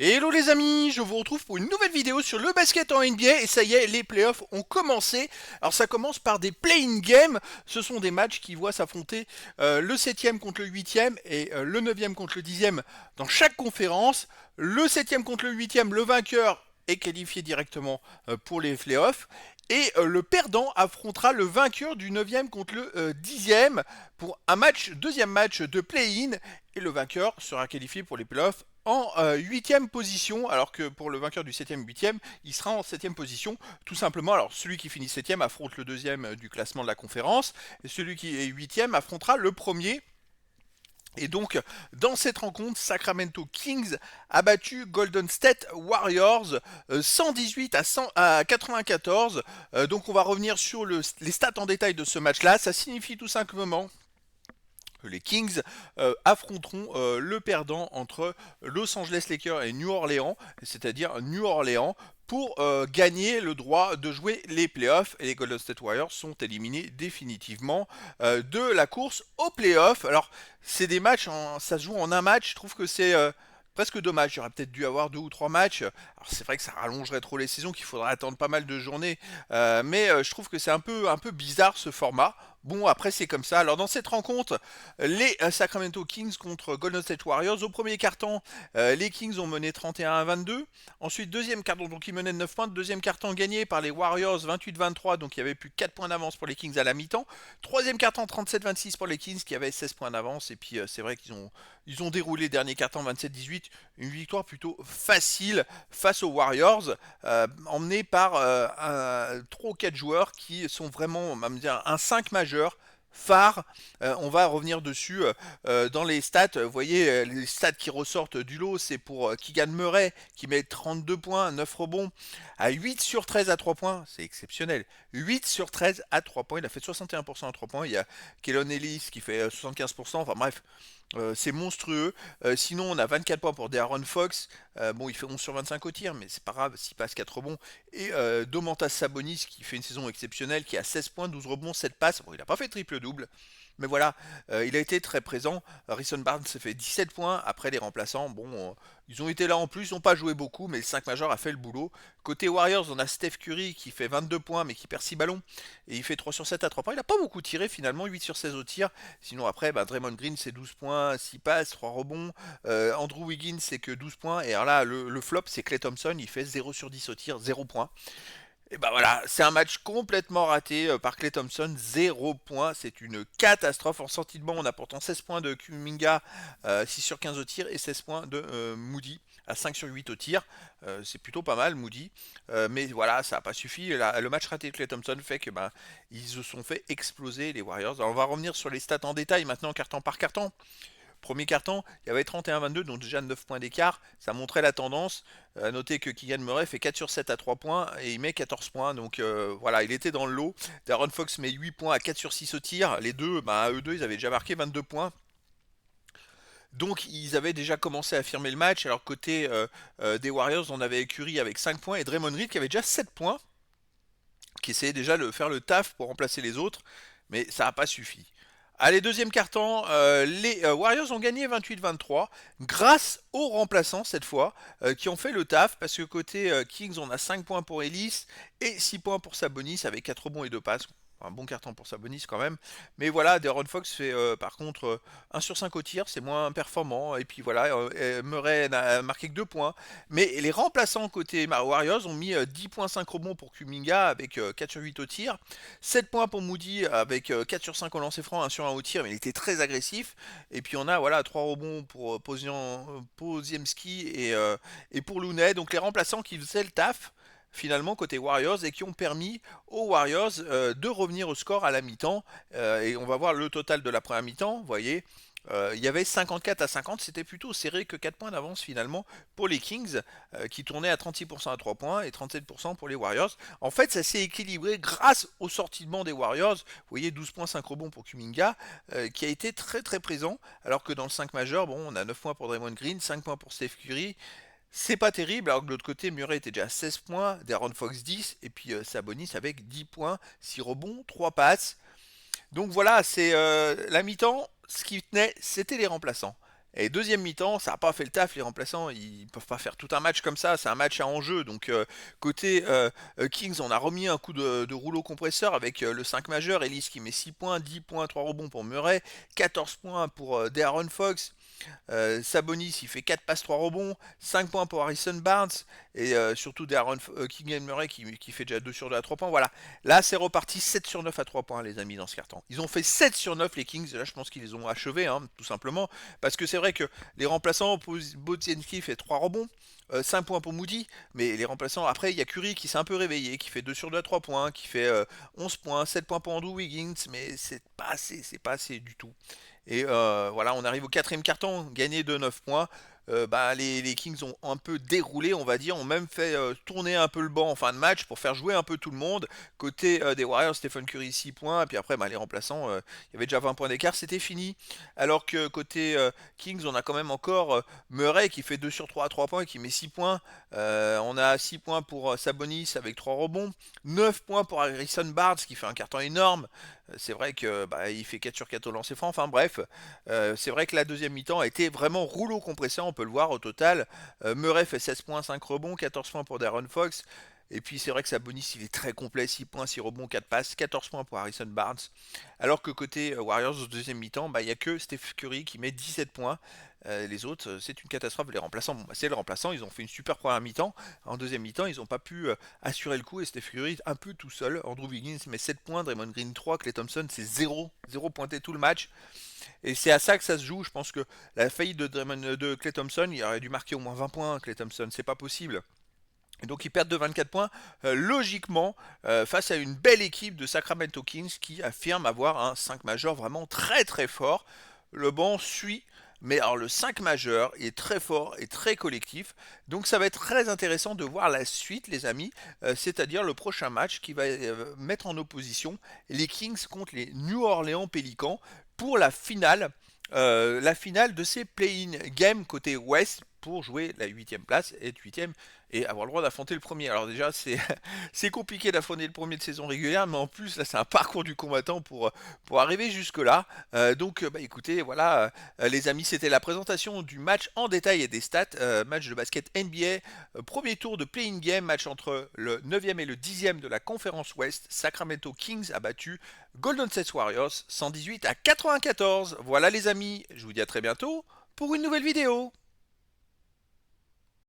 Hello les amis, je vous retrouve pour une nouvelle vidéo sur le basket en NBA et ça y est, les playoffs ont commencé. Alors ça commence par des play-in games, ce sont des matchs qui voient s'affronter le septième contre le huitième et le neuvième contre le dixième dans chaque conférence. Le septième contre le huitième, le vainqueur est qualifié directement pour les playoffs. Et le perdant affrontera le vainqueur du neuvième contre le dixième pour un match, deuxième match de play-in. Et le vainqueur sera qualifié pour les playoffs en huitième position, alors que pour le vainqueur du septième et huitième, il sera en septième position, tout simplement. Alors celui qui finit septième affronte le deuxième du classement de la conférence, et celui qui est huitième affrontera le premier. Et donc, dans cette rencontre, Sacramento Kings a battu Golden State Warriors 118 à 94. Donc, on va revenir sur les stats en détail de ce match-là. Ça signifie tout simplement que les Kings affronteront le perdant entre Los Angeles Lakers et New Orleans, c'est-à-dire New Orleans, pour gagner le droit de jouer les playoffs. Et les Golden State Warriors sont éliminés définitivement de la course aux playoffs. Alors, c'est des matchs, ça se joue en un match. Je trouve que c'est presque dommage. J'aurais peut-être dû avoir deux ou trois matchs. Alors, c'est vrai que ça rallongerait trop les saisons, qu'il faudrait attendre pas mal de journées. Mais je trouve que c'est un peu bizarre ce format. Bon, après, c'est comme ça. Alors, dans cette rencontre, les Sacramento Kings contre Golden State Warriors. Au premier carton, les Kings ont mené 31 à 22. Ensuite, deuxième carton, donc ils menaient de 9 points. Deuxième carton gagné par les Warriors 28-23, donc il y avait plus 4 points d'avance pour les Kings à la mi-temps. Troisième carton 37-26 pour les Kings qui avaient 16 points d'avance. Et puis c'est vrai ils ont déroulé dernier carton 27-18. Une victoire plutôt facile face aux Warriors, emmenée par 3 ou 4 joueurs qui sont vraiment, on va me dire, un 5 majeur phare. On va revenir dessus dans les stats. Vous voyez, les stats qui ressortent du lot, c'est pour Keegan Murray qui met 32 points, 9 rebonds, à 8 sur 13 à 3 points. C'est exceptionnel. 8 sur 13 à 3 points. Il a fait 61% à 3 points. Il y a Kellon Ellis qui fait 75%. Enfin bref, c'est monstrueux. Sinon, on a 24 points pour De'Aaron Fox. Bon, il fait 11 sur 25 au tir, mais c'est pas grave s'il passe 4 rebonds. Et Domantas Sabonis qui fait une saison exceptionnelle, qui a 16 points, 12 rebonds, 7 passes. Bon, il n'a pas fait triple-double. Mais voilà, il a été très présent. Harrison Barnes s'est fait 17 points. Après, les remplaçants, bon, ils ont été là en plus, ils n'ont pas joué beaucoup, mais le 5 majeur a fait le boulot. Côté Warriors, on a Steph Curry qui fait 22 points, mais qui perd 6 ballons. Et il fait 3 sur 7 à 3 points. Il n'a pas beaucoup tiré finalement, 8 sur 16 au tir. Sinon, après, bah, Draymond Green, c'est 12 points, 6 passes, 3 rebonds. Andrew Wiggins, c'est que 12 points. Et alors là, le flop, c'est Klay Thompson, il fait 0 sur 10 au tir, 0 points. Et bah voilà, c'est un match complètement raté par Klay Thompson, 0 points, c'est une catastrophe. En sortie de banc, on a pourtant 16 points de Kuminga, 6 sur 15 au tir, et 16 points de Moody à 5 sur 8 au tir. C'est plutôt pas mal, Moody. Mais voilà, ça n'a pas suffi. Le match raté de Klay Thompson fait que bah, ils se sont fait exploser les Warriors. Alors, on va revenir sur les stats en détail maintenant, carton par carton. Premier carton, il y avait 31-22, donc déjà 9 points d'écart. Ça montrait la tendance. À noter que Keegan Murray fait 4 sur 7 à 3 points et il met 14 points. Donc voilà, il était dans le lot. Darren Fox met 8 points à 4 sur 6 au tir. Les deux, bah, eux deux, ils avaient déjà marqué 22 points. Donc ils avaient déjà commencé à affirmer le match. Alors côté des Warriors, on avait Curry avec 5 points et Draymond Green qui avait déjà 7 points, qui essayait déjà de faire le taf pour remplacer les autres. Mais ça n'a pas suffi. Allez, deuxième carton, les Warriors ont gagné 28-23 grâce aux remplaçants cette fois qui ont fait le taf parce que côté Kings on a 5 points pour Ellis et 6 points pour Sabonis avec 4 rebonds et 2 passes. Un bon carton pour Sabonis quand même. Mais voilà, De'Aaron Fox fait par contre 1 sur 5 au tir, c'est moins performant. Et puis voilà, Murray n'a marqué que 2 points. Mais les remplaçants côté Warriors ont mis 10 points 5 rebonds pour Kuminga avec 4 sur 8 au tir. 7 points pour Moody avec 4 sur 5 au lancer franc, 1 sur 1 au tir, mais il était très agressif. Et puis on a voilà 3 rebonds pour Poziemski et pour Looney. Donc les remplaçants qui faisaient le taf finalement côté Warriors et qui ont permis aux Warriors de revenir au score à la mi-temps. Et on va voir le total de la première mi-temps, vous voyez. Il y avait 54 à 50, c'était plutôt serré que 4 points d'avance finalement pour les Kings qui tournaient à 36% à 3 points et 37% pour les Warriors. En fait, ça s'est équilibré grâce au sortie de banc des Warriors. Vous voyez 12 points, 5 rebonds pour Kuminga qui a été très très présent alors que dans le 5 majeur, bon, on a 9 points pour Draymond Green, 5 points pour Steph Curry. C'est pas terrible, alors que de l'autre côté, Murray était déjà à 16 points, Darren Fox 10, et puis Sabonis avec 10 points, 6 rebonds, 3 passes. Donc voilà, c'est la mi-temps, ce qui tenait, c'était les remplaçants. Et deuxième mi-temps, ça n'a pas fait le taf, les remplaçants, ils peuvent pas faire tout un match comme ça, c'est un match à enjeu. Donc côté Kings, on a remis un coup de rouleau compresseur avec le 5 majeur, Ellis qui met 6 points, 10 points, 3 rebonds pour Murray, 14 points pour De'Aaron Fox. Sabonis, il fait 4 passes, 3 rebonds, 5 points pour Harrison Barnes, et surtout De'Aaron King Murray qui fait déjà 2 sur 2 à 3 points. Voilà, là c'est reparti 7 sur 9 à 3 points, les amis, dans ce carton. Ils ont fait 7 sur 9, les Kings, et là je pense qu'ils les ont achevés, hein, tout simplement, parce que c'est vrai que les remplaçants, Bodzienski fait 3 rebonds, 5 points pour Moody, mais les remplaçants, après il y a Curry qui s'est un peu réveillé, qui fait 2 sur 2 à 3 points, qui fait 11 points, 7 points pour Andrew Wiggins, mais c'est pas assez du tout. Et voilà, on arrive au quatrième carton, gagné de 9 points. Bah, les Kings ont un peu déroulé, on va dire, ont même fait tourner un peu le banc en fin de match pour faire jouer un peu tout le monde. Côté des Warriors, Stephen Curry 6 points, et puis après bah, les remplaçants, il y avait déjà 20 points d'écart, c'était fini. Alors que côté Kings, on a quand même encore Murray qui fait 2 sur 3 à 3 points et qui met 6 points. On a 6 points pour Sabonis avec 3 rebonds, 9 points pour Harrison Barnes qui fait un carton énorme. C'est vrai que bah, il fait 4 sur 4 au lancer franc. Enfin bref, c'est vrai que la deuxième mi-temps a été vraiment rouleau compresseur, on peut le voir au total. Murray fait 16 points, 5 rebonds, 14 points pour Darren Fox. Et puis c'est vrai que Sabonis il est très complet, 6 points, 6 rebonds, 4 passes, 14 points pour Harrison Barnes. Alors que côté Warriors au deuxième mi-temps, bah, il n'y a que Steph Curry qui met 17 points. Les autres, c'est une catastrophe. Les remplaçants, bon, bah, c'est le remplaçant, ils ont fait une super première mi-temps. En deuxième mi-temps, ils n'ont pas pu assurer le coup et Steph Curry un peu tout seul. Andrew Wiggins met 7 points, Draymond Green 3, Klay Thompson c'est 0, 0 pointé tout le match. Et c'est à ça que ça se joue. Je pense que la faillite de Klay Thompson, il aurait dû marquer au moins 20 points, Klay Thompson, c'est pas possible. Et donc ils perdent de 24 points, logiquement, face à une belle équipe de Sacramento Kings qui affirme avoir un 5 majeur vraiment très très fort. Le banc suit, mais alors le 5 majeur est très fort et très collectif. Donc ça va être très intéressant de voir la suite, les amis, c'est-à-dire le prochain match qui va mettre en opposition les Kings contre les New Orleans Pelicans pour la finale de ces play-in games côté ouest pour jouer la huitième place, être huitième et avoir le droit d'affronter le premier. Alors déjà c'est compliqué d'affronter le premier de saison régulière, mais en plus là c'est un parcours du combattant pour arriver jusque là. Donc bah écoutez voilà les amis, c'était la présentation du match en détail et des stats. Match de basket NBA, premier tour de play-in game, match entre le 9e et le 10e de la conférence ouest. Sacramento Kings a battu Golden State Warriors 118 à 94. Voilà les amis, je vous dis à très bientôt pour une nouvelle vidéo.